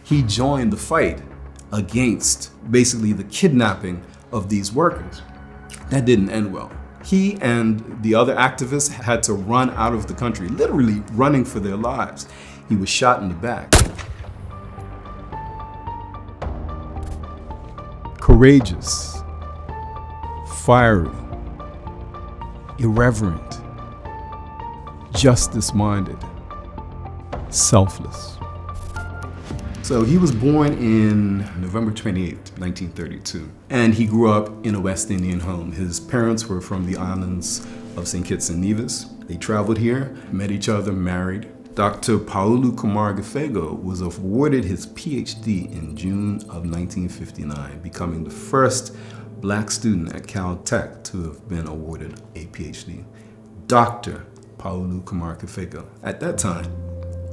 He joined the fight against basically the kidnapping of these workers. That didn't end well. He and the other activists had to run out of the country, literally running for their lives. He was shot in the back. Courageous, fiery, irreverent, justice-minded, selfless. So he was born in November 28th, 1932, and he grew up in a West Indian home. His parents were from the islands of St. Kitts and Nevis. They traveled here, met each other, married. Dr. Pauulu Kamarakafego was awarded his PhD in June of 1959, becoming the first Black student at Caltech to have been awarded a PhD. Dr. Pauulu Kamarakafego, at that time,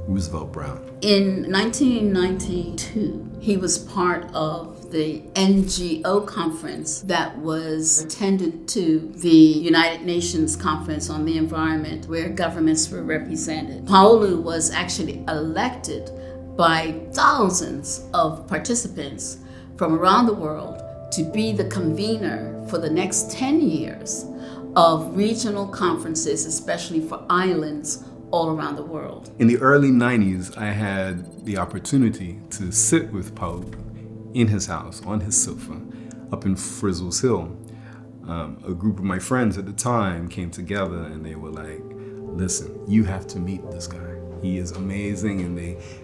Roosevelt Brown. In 1992, he was part of the NGO conference that was attended to the United Nations Conference on the Environment, where governments were represented. Pauulu was actually elected by thousands of participants from around the world to be the convener for the next 10 years of regional conferences, especially for islands all around the world. In the early 90s, I had the opportunity to sit with Pauulu in his house, on his sofa, up in Frizzles Hill. A group of my friends at the time came together and they were like, listen, you have to meet this guy. He is amazing, and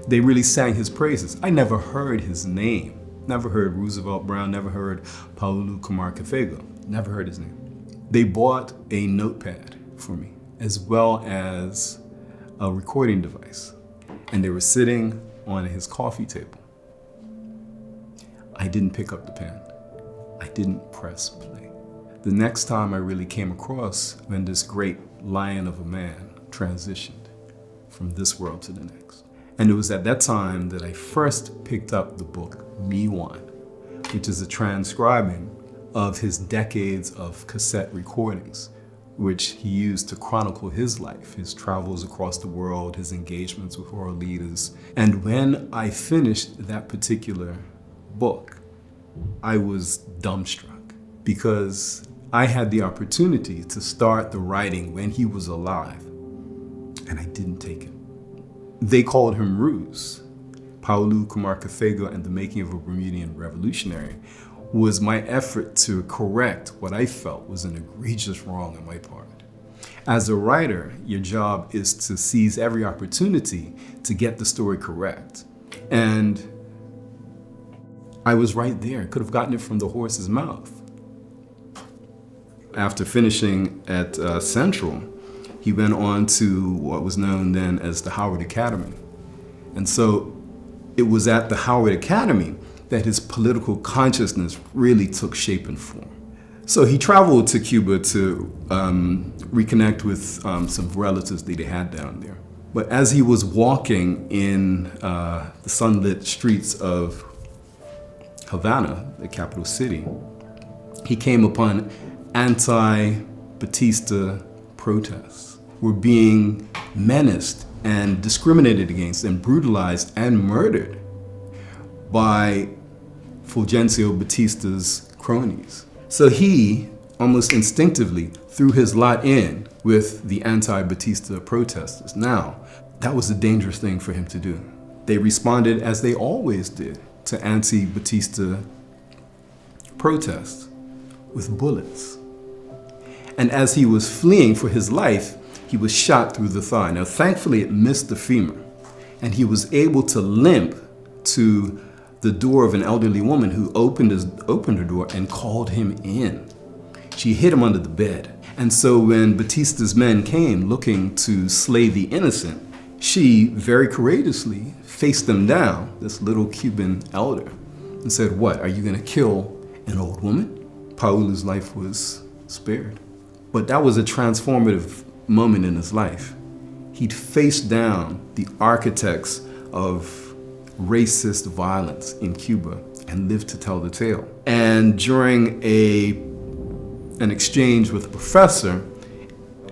they really sang his praises. I never heard his name, never heard Roosevelt Brown, never heard Pauulu Kamarakafego, never heard his name. They bought a notepad for me, as well as a recording device, and they were sitting on his coffee table. I didn't pick up the pen. I didn't press play. The next time I really came across when this great lion of a man transitioned from this world to the next. And it was at that time that I first picked up the book Me One, which is a transcribing of his decades of cassette recordings, which he used to chronicle his life, his travels across the world, his engagements with world leaders. And when I finished that particular book, I was dumbstruck, because I had the opportunity to start the writing when he was alive, and I didn't take it. They called him Ruse. Pauulu Kamarakafego and the Making of a Bermudian Revolutionary was my effort to correct what I felt was an egregious wrong on my part. As a writer, your job is to seize every opportunity to get the story correct. And I was right there. I could have gotten it from the horse's mouth. After finishing at Central, he went on to what was known then as the Howard Academy. And so it was at the Howard Academy that his political consciousness really took shape and form. So he traveled to Cuba to reconnect with some relatives that he had down there. But as he was walking in the sunlit streets of Havana, the capital city, he came upon anti-Batista protests. Were being menaced and discriminated against and brutalized and murdered by Fulgencio Batista's cronies. So he, almost instinctively, threw his lot in with the anti-Batista protesters. Now, that was a dangerous thing for him to do. They responded, as they always did, to anti-Batista protests with bullets. And as he was fleeing for his life, he was shot through the thigh. Now, thankfully, it missed the femur, and he was able to limp to the door of an elderly woman who opened her door and called him in. She hid him under the bed. And so when Batista's men came looking to slay the innocent, she very courageously faced them down, this little Cuban elder, and said, "What, are you gonna kill an old woman?" Pauulu's life was spared. But that was a transformative moment in his life. He'd faced down the architects of racist violence in Cuba and lived to tell the tale. And during an exchange with a professor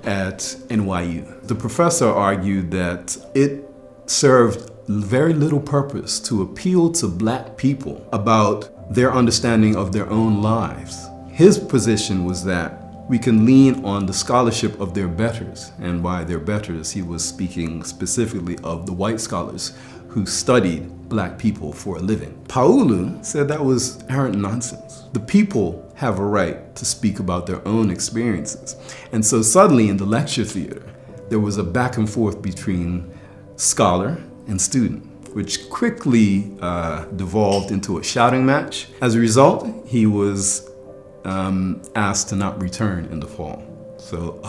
at NYU, the professor argued that it served very little purpose to appeal to black people about their understanding of their own lives. His position was that we can lean on the scholarship of their betters, and by their betters, he was speaking specifically of the white scholars who studied black people for a living. Pauulu said that was arrant nonsense. The people have a right to speak about their own experiences. And so suddenly in the lecture theater, there was a back and forth between scholar and student, which quickly devolved into a shouting match. As a result, he was asked to not return in the fall. So,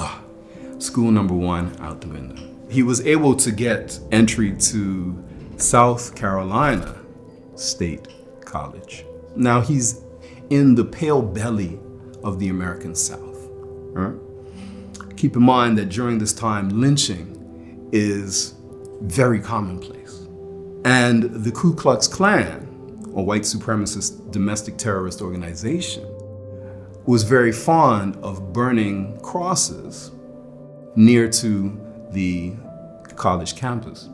school number one out the window. He was able to get entry to South Carolina State College. Now he's in the pale belly of the American South. Right? Keep in mind that during this time, lynching is very commonplace. And the Ku Klux Klan, a white supremacist domestic terrorist organization, was very fond of burning crosses near to the college campus.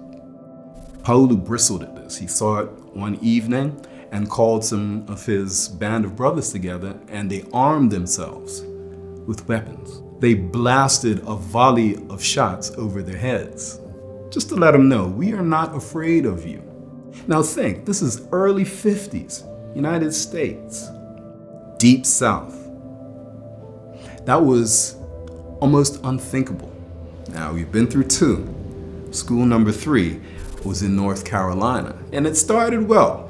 Pauulu bristled at this. He saw it one evening and called some of his band of brothers together, and they armed themselves with weapons. They blasted a volley of shots over their heads, just to let them know, we are not afraid of you. Now think, this is early 50s, United States, Deep South. That was almost unthinkable. Now we've been through two. School number 3 was in North Carolina, and it started well.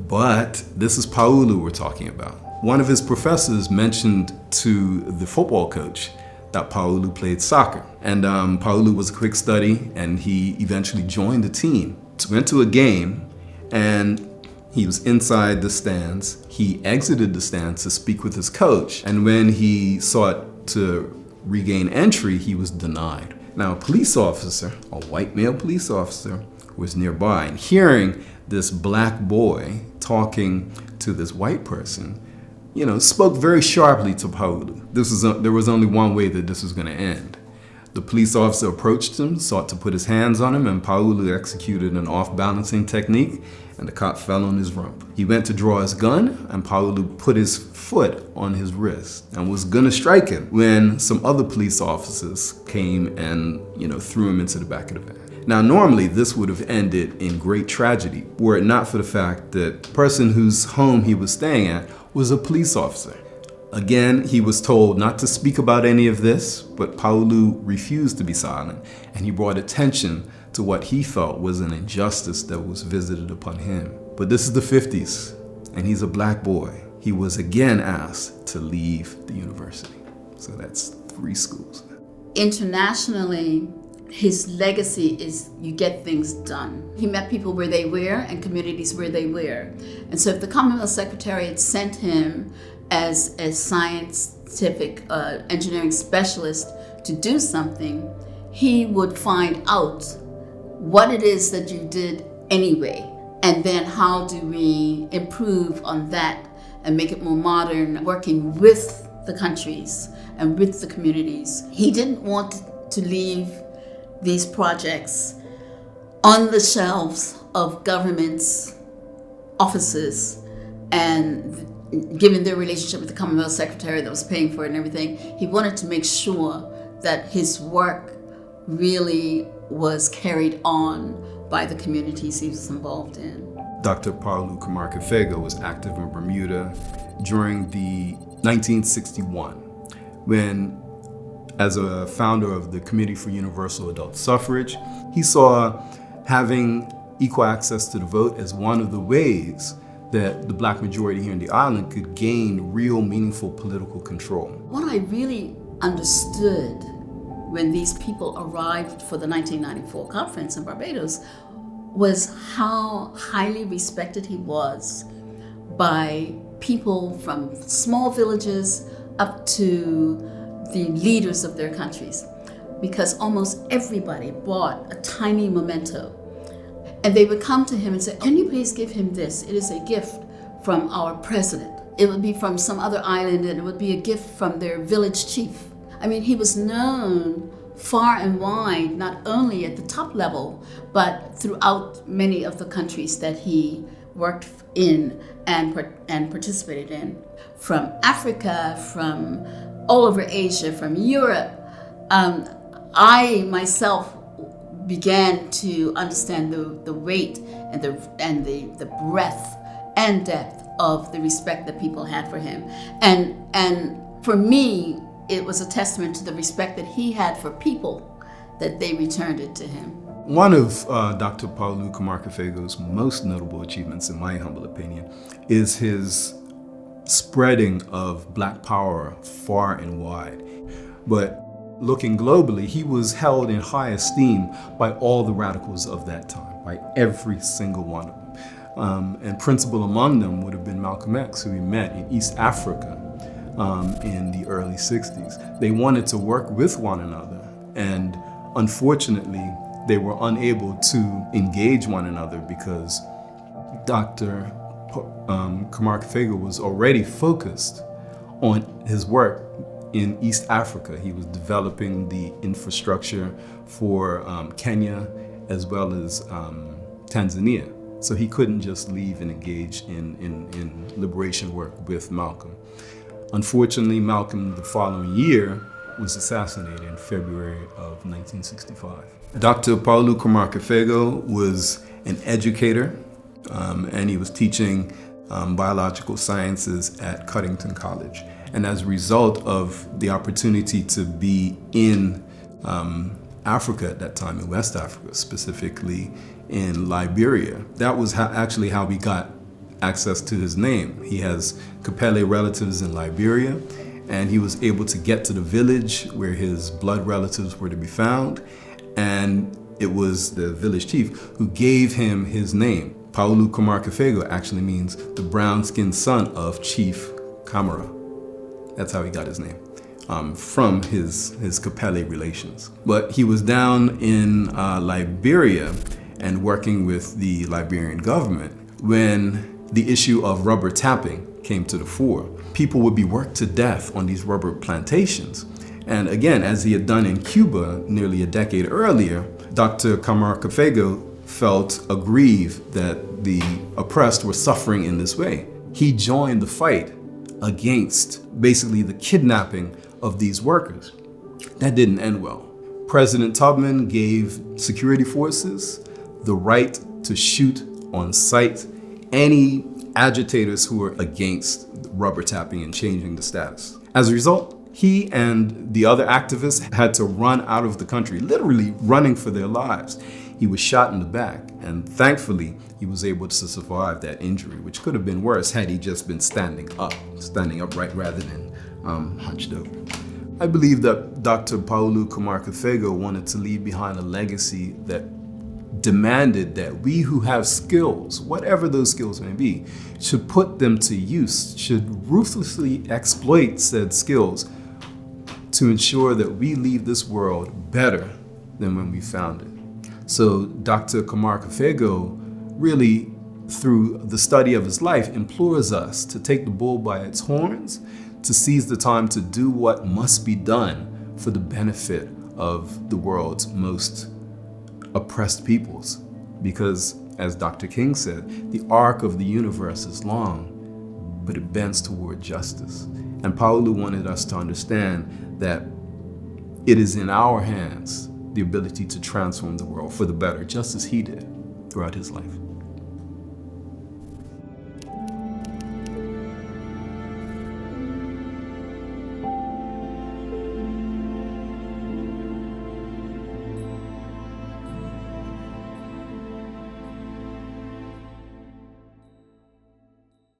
But this is Pauulu we're talking about. One of his professors mentioned to the football coach that Pauulu played soccer. And Pauulu was a quick study, and he eventually joined the team. Went to a game, and he was inside the stands. He exited the stands to speak with his coach, and when he sought to regain entry, he was denied. Now, a police officer, a white male police officer, was nearby, and hearing this black boy talking to this white person, spoke very sharply to Pauulu. There was only one way that this was going to end. The police officer approached him, sought to put his hands on him, and Pauulu executed an off-balancing technique, and the cop fell on his rump. He went to draw his gun, and Pauulu put his foot on his wrist and was gonna strike him when some other police officers came and, threw him into the back of the van. Now, normally this would have ended in great tragedy were it not for the fact that the person whose home he was staying at was a police officer. Again, he was told not to speak about any of this, but Pauulu refused to be silent, and he brought attention to what he felt was an injustice that was visited upon him. But this is the 50s, and he's a black boy. He was again asked to leave the university. So that's 3 schools. Internationally, his legacy is you get things done. He met people where they were and communities where they were. And so if the Commonwealth Secretariat sent him as a scientific engineering specialist to do something, he would find out what it is that you did anyway, and then how do we improve on that and make it more modern, working with the countries and with the communities. He didn't want to leave these projects on the shelves of government's offices, and given their relationship with the Commonwealth Secretary that was paying for it and everything, he wanted to make sure that his work really was carried on by the communities he was involved in. Dr. Pauulu Kamarakafego was active in Bermuda during the 1961 when, as a founder of the Committee for Universal Adult Suffrage, he saw having equal access to the vote as one of the ways that the black majority here in the island could gain real, meaningful political control. What I really understood when these people arrived for the 1994 conference in Barbados was how highly respected he was by people from small villages up to the leaders of their countries, because almost everybody bought a tiny memento. And they would come to him and say, can you please give him this? It is a gift from our president. It would be from some other island, and it would be a gift from their village chief. I mean, he was known far and wide, not only at the top level, but throughout many of the countries that he worked in and participated in. From Africa, from all over Asia, from Europe. I myself began to understand the weight and the breadth and depth of the respect that people had for him. And for me, it was a testament to the respect that he had for people that they returned it to him. One of Dr. Pauulu Kamarakafego's most notable achievements, in my humble opinion, is his spreading of Black power far and wide. But looking globally, he was held in high esteem by all the radicals of that time, by every single one of them. And principal among them would have been Malcolm X, who he met in East Africa in the early 60s. They wanted to work with one another, and unfortunately, they were unable to engage one another because Dr. Kamarakafego was already focused on his work in East Africa. He was developing the infrastructure for Kenya as well as Tanzania. So he couldn't just leave and engage in liberation work with Malcolm. Unfortunately, Malcolm the following year was assassinated in February of 1965. Dr. Pauulu Kamarakafego was an educator, and he was teaching biological sciences at Cuttington College. And as a result of the opportunity to be in Africa at that time, in West Africa, specifically in Liberia, that was actually how we got access to his name. He has Capelle relatives in Liberia, and he was able to get to the village where his blood relatives were to be found, and it was the village chief who gave him his name. Pauulu Kamarakafego actually means the brown-skinned son of Chief Kamara. That's how he got his name, from his Capelle relations. But he was down in Liberia and working with the Liberian government when the issue of rubber tapping came to the fore. People would be worked to death on these rubber plantations. And again, as he had done in Cuba nearly a decade earlier, Dr. Kamarakafego felt aggrieved that the oppressed were suffering in this way. He joined the fight against basically the kidnapping of these workers. That didn't end well. President Tubman gave security forces the right to shoot on sight any agitators who were against rubber tapping and changing the status. As a result, he and the other activists had to run out of the country, literally running for their lives. He was shot in the back, and thankfully, he was able to survive that injury, which could have been worse had he just been standing upright rather than hunched over. I believe that Dr. Pauulu Kamarakafego wanted to leave behind a legacy that demanded that we who have skills, whatever those skills may be, should put them to use, should ruthlessly exploit said skills to ensure that we leave this world better than when we found it. So Dr. Kamarakafego really, through the study of his life, implores us to take the bull by its horns, to seize the time to do what must be done for the benefit of the world's most oppressed peoples. Because, as Dr. King said, the arc of the universe is long, but it bends toward justice. And Pauulu wanted us to understand that it is in our hands the ability to transform the world for the better, just as he did throughout his life.